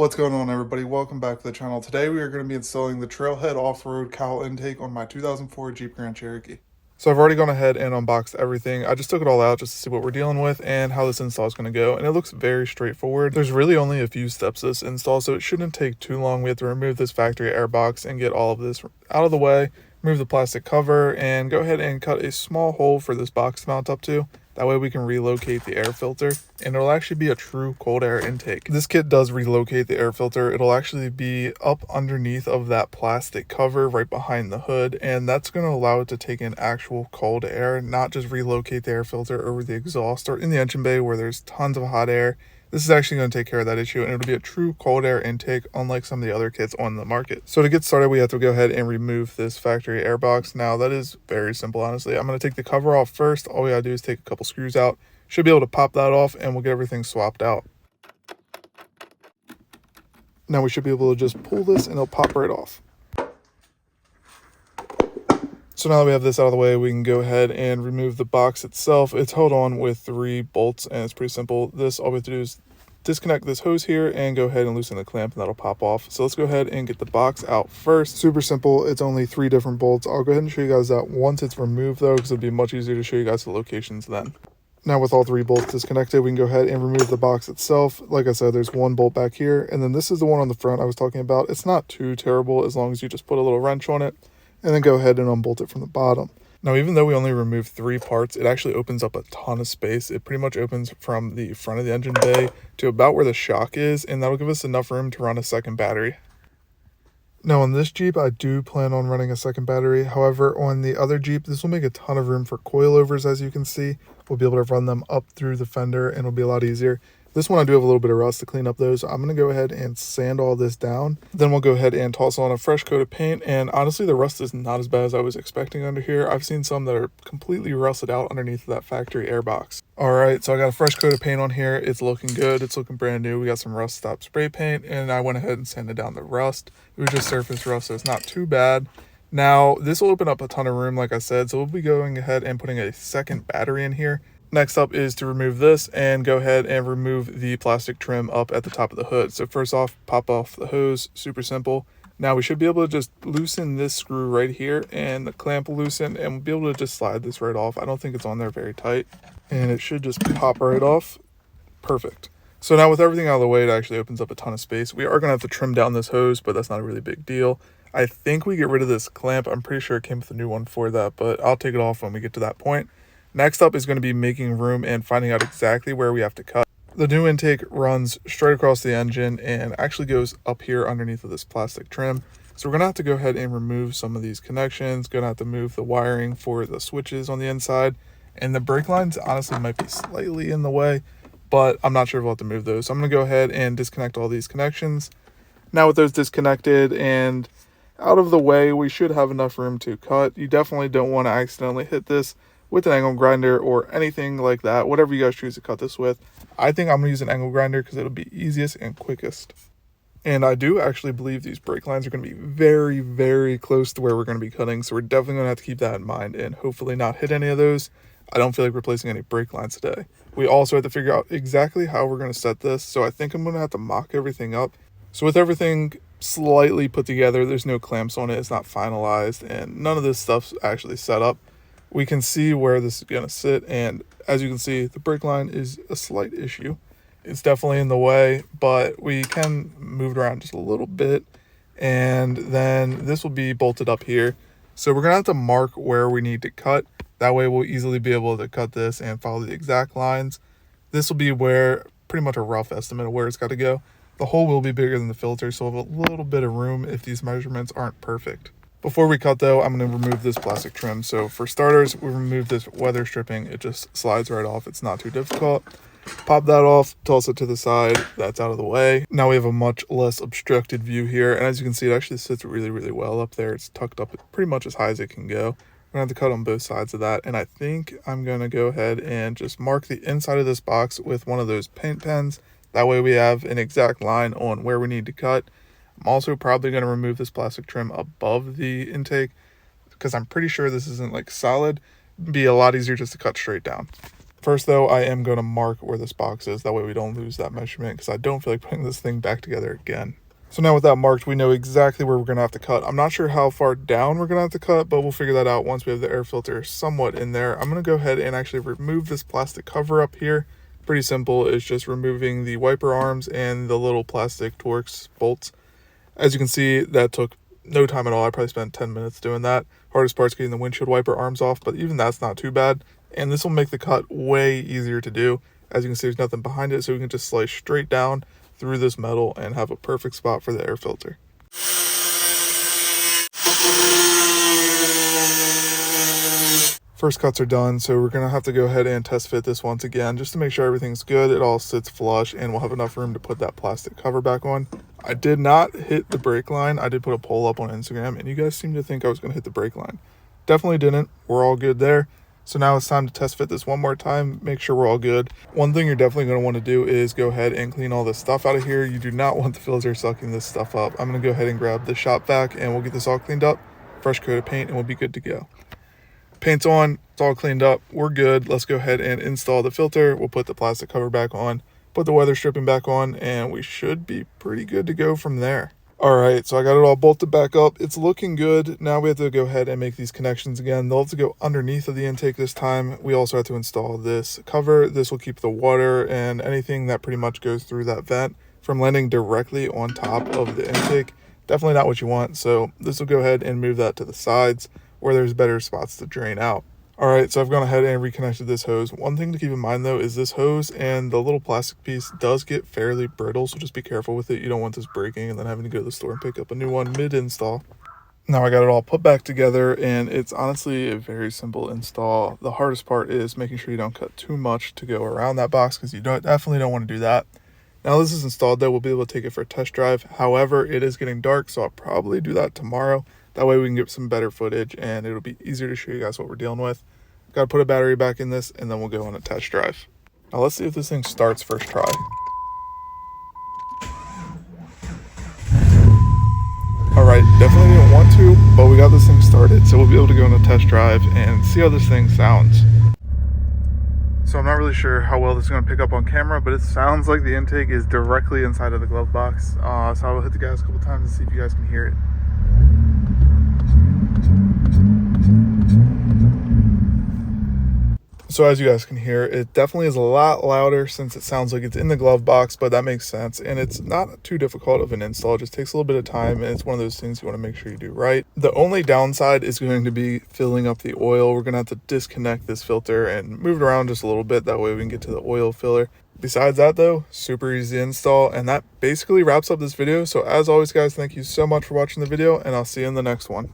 What's going on, everybody? Welcome back to the channel. Today we are going to be installing the Trailhead Off-Road cowl intake on my 2004 Jeep Grand Cherokee. So I've already gone ahead and unboxed everything. I just took it all out just to see what we're dealing with and how this install is going to go, and it looks very straightforward. There's really only a few steps to this install, so it shouldn't take too long. We have to remove this factory air box and get all of this out of the way, remove the plastic cover, and go ahead and cut a small hole for this box to mount up to. That way we can relocate the air filter, and it'll actually be a true cold air intake. This kit does relocate the air filter. It'll actually be up underneath of that plastic cover right behind the hood, and that's going to allow it to take in actual cold air, not just relocate the air filter over the exhaust or in the engine bay where there's tons of hot air. This is actually going to take care of that issue, and it'll be a true cold air intake, unlike some of the other kits on the market. So to get started, we have to go ahead and remove this factory air box. Now, that is very simple, honestly. I'm going to take the cover off first. All we got to do is take a couple screws out. Should be able to pop that off, and we'll get everything swapped out. Now we should be able to just pull this, and it'll pop right off. So now that we have this out of the way, we can go ahead and remove the box itself. It's held on with 3 bolts, and it's pretty simple. This, all we have to do is disconnect this hose here and go ahead and loosen the clamp, and that'll pop off. So let's go ahead and get the box out first. Super simple. It's only 3 different bolts. I'll go ahead and show you guys that once it's removed, though, because it'll be much easier to show you guys the locations then. Now with all 3 bolts disconnected, we can go ahead and remove the box itself. Like I said, there's 1 bolt back here, and then this is the one on the front I was talking about. It's not too terrible as long as you just put a little wrench on it and then go ahead and unbolt it from the bottom. Now, even though we only removed 3 parts, it actually opens up a ton of space. It pretty much opens from the front of the engine bay to about where the shock is, and that'll give us enough room to run a second battery. Now, on this Jeep, I do plan on running a second battery. However, on the other Jeep, this will make a ton of room for coilovers, as you can see. We'll be able to run them up through the fender, and it'll be a lot easier. This one I do have a little bit of rust to clean up though, so I'm going to go ahead and sand all this down. Then we'll go ahead and toss on a fresh coat of paint, and honestly the rust is not as bad as I was expecting under here. I've seen some that are completely rusted out underneath that factory air box. Alright, so I got a fresh coat of paint on here. It's looking good. It's looking brand new. We got some rust stop spray paint, and I went ahead and sanded down the rust. It was just surface rust, so it's not too bad. Now, this will open up a ton of room, like I said, so we'll be going ahead and putting a second battery in here. Next up is to remove this and go ahead and remove the plastic trim up at the top of the hood. So first off, pop off the hose, super simple. Now we should be able to just loosen this screw right here and the clamp loosen, and we'll be able to just slide this right off. I don't think it's on there very tight, and it should just pop right off. Perfect. So now with everything out of the way, it actually opens up a ton of space. We are going to have to trim down this hose, but that's not a really big deal. I think we get rid of this clamp. I'm pretty sure it came with a new one for that, but I'll take it off when we get to that point. Next up is going to be making room and finding out exactly where we have to cut. The new intake runs straight across the engine and actually goes up here underneath of this plastic trim. So we're going to have to go ahead and remove some of these connections. Going to have to move the wiring for the switches on the inside. And the brake lines honestly might be slightly in the way, but I'm not sure if we'll have to move those. So I'm going to go ahead and disconnect all these connections. Now with those disconnected and out of the way, we should have enough room to cut. You definitely don't want to accidentally hit this with an angle grinder or anything like that, whatever you guys choose to cut this with. I think I'm going to use an angle grinder because it'll be easiest and quickest. And I do actually believe these brake lines are going to be very, very close to where we're going to be cutting, so we're definitely going to have to keep that in mind and hopefully not hit any of those. I don't feel like replacing any brake lines today. We also have to figure out exactly how we're going to set this, so I think I'm going to have to mock everything up. So with everything slightly put together, there's no clamps on it, it's not finalized, and none of this stuff's actually set up. We can see where this is going to sit, and as you can see, the brake line is a slight issue. It's definitely in the way, but we can move it around just a little bit, and then this will be bolted up here. So we're going to have to mark where we need to cut. That way we'll easily be able to cut this and follow the exact lines. This will be where, pretty much a rough estimate of where it's got to go. The hole will be bigger than the filter, so we'll have a little bit of room if these measurements aren't perfect. Before we cut though, I'm going to remove this plastic trim. So for starters, we remove this weather stripping. It just slides right off. It's not too difficult. Pop that off, toss it to the side. That's out of the way. Now we have a much less obstructed view here. And as you can see, it actually sits really, really well up there. It's tucked up pretty much as high as it can go. We're going to have to cut on both sides of that. And I think I'm going to go ahead and just mark the inside of this box with one of those paint pens. That way we have an exact line on where we need to cut. I'm also probably going to remove this plastic trim above the intake because I'm pretty sure this isn't like solid. It'd be a lot easier just to cut straight down. First though, I am going to mark where this box is. That way we don't lose that measurement, because I don't feel like putting this thing back together again. So now with that marked, we know exactly where we're going to have to cut. I'm not sure how far down we're going to have to cut, but we'll figure that out once we have the air filter somewhat in there. I'm going to go ahead and actually remove this plastic cover up here. Pretty simple. It's just removing the wiper arms and the little plastic Torx bolts. As you can see, that took no time at all. I probably spent 10 minutes doing that. Hardest part's getting the windshield wiper arms off, but even that's not too bad. And this will make the cut way easier to do. As you can see, there's nothing behind it, so we can just slice straight down through this metal and have a perfect spot for the air filter. First cuts are done, so we're going to have to go ahead and test fit this once again just to make sure everything's good, it all sits flush, and we'll have enough room to put that plastic cover back on. I did not hit the brake line. I did put a poll up on Instagram, and you guys seem to think I was going to hit the brake line. Definitely didn't. We're all good there. So now it's time to test fit this one more time, make sure we're all good. One thing you're definitely going to want to do is go ahead and clean all this stuff out of here. You do not want the filter sucking this stuff up. I'm going to go ahead and grab the shop vac and we'll get this all cleaned up, fresh coat of paint, and we'll be good to go. Paint's on, it's all cleaned up, we're good. Let's go ahead and install the filter. We'll put the plastic cover back on, put the weather stripping back on, and we should be pretty good to go from there. All right, so I got it all bolted back up. It's looking good. Now we have to go ahead and make these connections again. They'll have to go underneath of the intake this time. We also have to install this cover. This will keep the water and anything that pretty much goes through that vent from landing directly on top of the intake. Definitely not what you want. So this will go ahead and move that to the sides where there's better spots to drain out. All right, so I've gone ahead and reconnected this hose. One thing to keep in mind though is this hose and the little plastic piece does get fairly brittle, so just be careful with it. You don't want this breaking and then having to go to the store and pick up a new one mid-install. Now I got it all put back together, and it's honestly a very simple install. The hardest part is making sure you don't cut too much to go around that box, because you definitely don't want to do that. Now this is installed though, we'll be able to take it for a test drive. However, it is getting dark, so I'll probably do that tomorrow. That way we can get some better footage and it'll be easier to show you guys what we're dealing with. Got to put a battery back in this and then we'll go on a test drive. Now let's see if this thing starts first try. All right, definitely didn't want to, but we got this thing started, so we'll be able to go on a test drive and see how this thing sounds. So I'm not really sure how well this is going to pick up on camera, but it sounds like the intake is directly inside of the glove box. So I will hit the gas a couple times and see if you guys can hear it. So as you guys can hear, it definitely is a lot louder since it sounds like it's in the glove box, but that makes sense. And it's not too difficult of an install. It just takes a little bit of time, and it's one of those things you want to make sure you do right. The only downside is going to be filling up the oil. We're going to have to disconnect this filter and move it around just a little bit. That way we can get to the oil filler. Besides that though, super easy to install. And that basically wraps up this video. So as always guys, thank you so much for watching the video, and I'll see you in the next one.